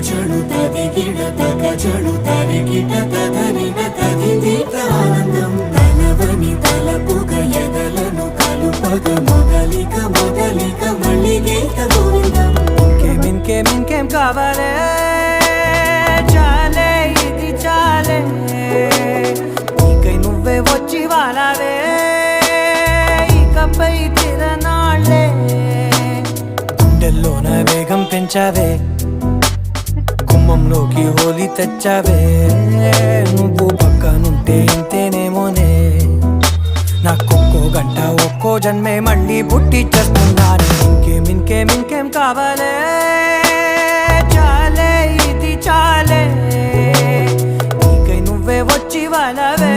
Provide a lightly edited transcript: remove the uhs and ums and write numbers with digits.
చడు తదిగిడ తగ చడు తరిగిట తదరిన తదిదీత ఆనందం తలవని తలపుగ ఎదలను కలుపగ మొదలిక మొదలిక మళ్ళీ గీత గోవిందం ఇంకేం కావాలే చాలే ఇది చాలే నీకై నువ్వే వచ్చి వాలావే ఇకపై తిరనాళ్ళే గుండెల్లోన వేగం పెంచావే గుమ్మంలోకి హోలీ తెచ్చావే నువ్వు పక్కనుంటే ఇంతేనేమోనే నాకొక్కో గంట ఒక్కో జన్మే మళ్ళీ పుట్టి చేస్తున్నాను ఇంకేం కావాలే చాలే ఇది చాలే నీకై నువ్వే వచ్చి వాలవే